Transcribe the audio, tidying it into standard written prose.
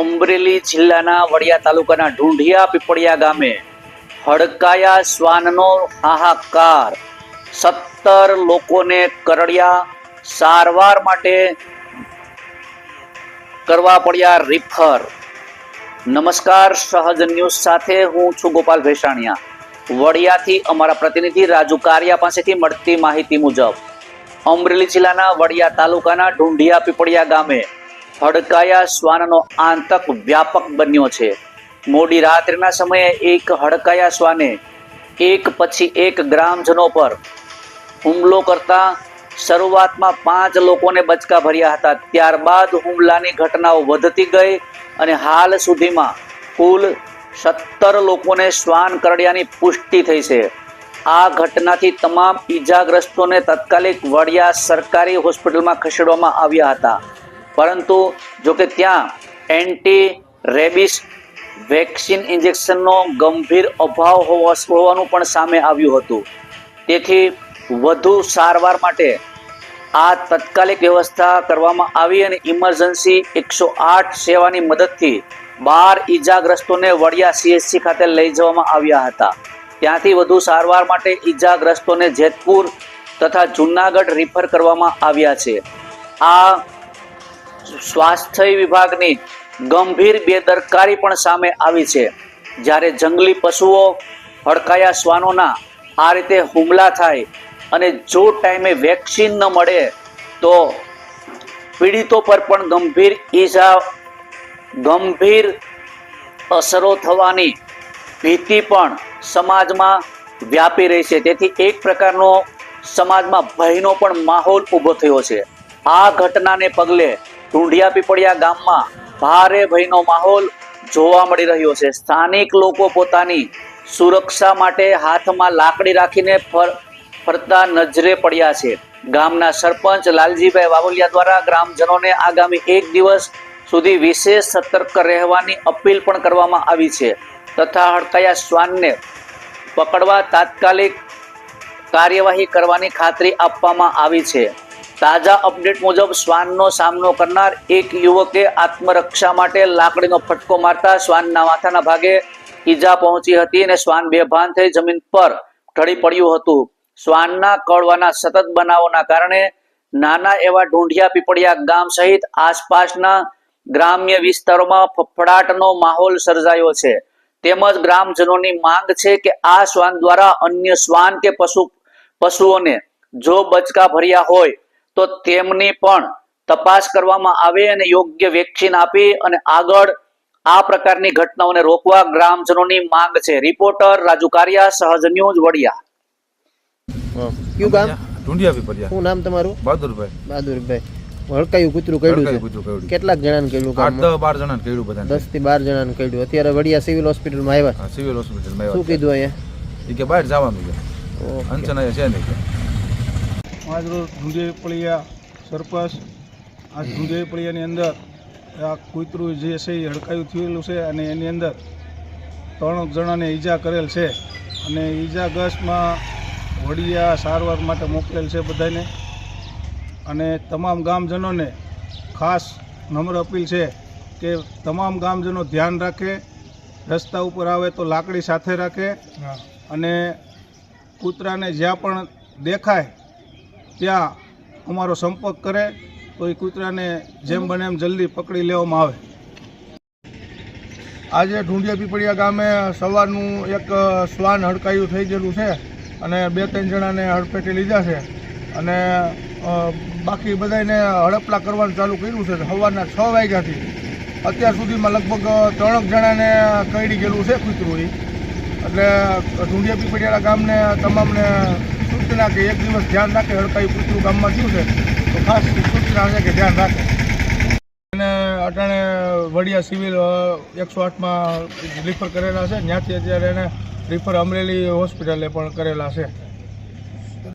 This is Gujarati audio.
અમરેલી જિલ્લાના વડિયા તાલુકાના ઢૂંઢિયા પીપળિયા ગામે હડકાયા શ્વાનનો હાહાકાર, 17 લોકોને કરડ્યા, સારવાર માટે કરવા પડ્યા રિફર। નમસ્કાર, સહજ ન્યૂઝ સાથે હું છું ગોપાલ ભેસાણિયા। વડિયાથી અમારા પ્રતિનિધિ રાજુ કારિયા પાસેથી મળતી માહિતી મુજબ અમરેલી જિલ્લાના વડિયા તાલુકાના ઢૂંઢિયા પીપળિયા ગામે હડકાયા શ્વાનનો આતંક વ્યાપક બન્યો છે। મોડી રાત્રિના સમયે એક હડકાયા શ્વાને એક પછી એક ગ્રામજનો પર હુમલો કરતા શરૂઆતમાં 5 લોકોને બચકા ભર્યા હતા। ત્યારબાદ હુમલાની ઘટનાઓ વધતી ગઈ અને હાલ સુધીમાં કુલ 17 લોકોને શ્વાન કરડ્યાની પુષ્ટિ થઈ છે। આ ઘટનાથી તમામ ઈજાગ્રસ્તોને તાત્કાલિક વડિયા સરકારી હોસ્પિટલમાં ખસેડવામાં આવ્યા હતા, પરંતુ જોકે ત્યાં એન્ટી રેબિસ વેક્સિન ઇન્જેક્શનનો ગંભીર અભાવ હોવાનું પણ સામે આવ્યું હતું। તેથી વધુ સારવાર માટે આ તાત્કાલિક વ્યવસ્થા કરવામાં આવી અને ઇમરજન્સી 108 સેવાની મદદથી 12 ઈજાગ્રસ્તોને વડિયા CHC ખાતે લઈ જવામાં આવ્યા હતા। ત્યાંથી વધુ સારવાર માટે ઈજાગ્રસ્તોને જેતપુર તથા જૂનાગઢ રિફર કરવામાં આવ્યા છે। આ સ્વાસ્થ્ય વિભાગની ગંભીર બેદરકારી પણ સામે આવી છે। જ્યારે જંગલી પશુઓ હડકાયા શ્વાનોના આ રીતે હુમલા થાય અને જો ટાઈમે વેક્સિન ન મળે તો પીડિતો પર પણ ગંભીર અસરો થવાની ભીતિ પણ સમાજમાં વ્યાપી રહી છે। તેથી એક પ્રકારનો સમાજમાં ભયનો પણ માહોલ ઊભો થયો છે। આ ઘટનાને પગલે ઢૂંઢિયા પીપળિયા ગામમાં ભારે ભયનો માહોલ જોવા મળી રહ્યો છે। સ્થાનિક લોકો પોતાની સુરક્ષા માટે હાથમાં લાકડી રાખીને ફરતા નજરે પડ્યા છે। ગામના સરપંચ લાલજીભાઈ વાવલિયા દ્વારા ગ્રામજનોને આગામી 1 દિવસ સુધી વિશેષ સતર્ક રહેવાની અપીલ પણ કરવામાં આવી છે તથા હડકાયા શ્વાનને પકડવા તાત્કાલિક કાર્યવાહી કરવાની ખાતરી આપવામાં આવી છે। તાજા અપડેટ મુજબ શ્વાનનો સામનો કરનાર એક યુવકે આત્મરક્ષા માટે લાકડીનો ફટકો મારતા શ્વાનના માથાના ભાગે ઈજા પહોંચી હતી અને શ્વાન બેભાન થઈ જમીન પર ઢળી પડ્યું હતું। શ્વાનના કરડવાના સતત બનાવોના કારણે નાના એવા ઢૂંઢિયા પીપળિયા ગામ સહિત આસપાસના ગ્રામ્ય વિસ્તારોમાં ફફડાટનો માહોલ સર્જાયો છે। તેમજ ગ્રામજનોની માંગ છે કે આ શ્વાન દ્વારા અન્ય શ્વાન કે પશુઓને જો બચકા ભર્યા હોય તો તેમની પણ તપાસ કરવામાં આવે અને યોગ્ય વેક્સિન આપી અને આગળ આ પ્રકારની ઘટનાઓને રોકવા ગ્રામજનોની માંગ છે। રિપોર્ટર રાજુ કારિયા, સહજ ન્યૂઝ, વડિયા। કયું ગામ? ઢૂંઢિયા પીપળિયા। શું નામ તમારું? બહાદુરભાઈ। બહાદુરભાઈ, હડકાયું કૂતરું કર્યું છે? કેટલાક જણાને કર્યું? 8-12 જણાને કર્યું બધા। 10 થી 12 જણાને કર્યું। અત્યારે વડિયા સિવિલ હોસ્પિટલમાં આવ્યા? હા, સિવિલ હોસ્પિટલમાં શું આવ્યા। કીધું અહીંયા? એ કે બહાર જવાનું છે, અંચના છે નહીં કે આજ રોજ ઢૂંઢિયા પીપળિયા સરપંચ આ ઢૂંઢિયા પીપળિયાની અંદર આ કૂતરું જે છે એ હડકાયું થયેલું છે અને એની અંદર 3 જણાને ઈજા કરેલ છે અને ઈજાગ્રસ્તમાં વડિયા સારવાર માટે મોકલેલ છે બધાને। અને તમામ ગામજનોને ખાસ નમ્ર અપીલ છે કે તમામ ગામજનો ધ્યાન રાખે, રસ્તા ઉપર આવે તો લાકડી સાથે રાખે અને કૂતરાને જ્યાં પણ દેખાય ત્યાં અમારો સંપર્ક કરે તો એ કૂતરાને જેમ બને એમ જલ્દી પકડી લેવામાં આવે। આજે ઢૂંઢિયા પીપળિયા ગામે સવારનું એક શ્વાન હડકાયું થઈ ગયેલું છે અને 2-3 જણાને હડફેટે લીધા છે અને બાકી બધાને હડપલા કરવાનું ચાલુ કર્યું છે। સવારના 6 વાગ્યાથી અત્યાર સુધીમાં લગભગ 3 જણાને કરડી ગયેલું છે કૂતરું। એટલે ઢૂંઢિયા પીપળિયા ગામને તમામને સૂચના કે 1 દિવસ ધ્યાન રાખે, હડકાયું કૂતરું ગામમાં થયું છે તો ખાસ સૂચના છે કે ધ્યાન રાખે। અને અટાણે વડિયા સિવિલ 108માં રિફર કરેલા છે, ત્યાંથી અત્યારે એને રિફર અમરેલી હોસ્પિટલે પણ કરેલા છે।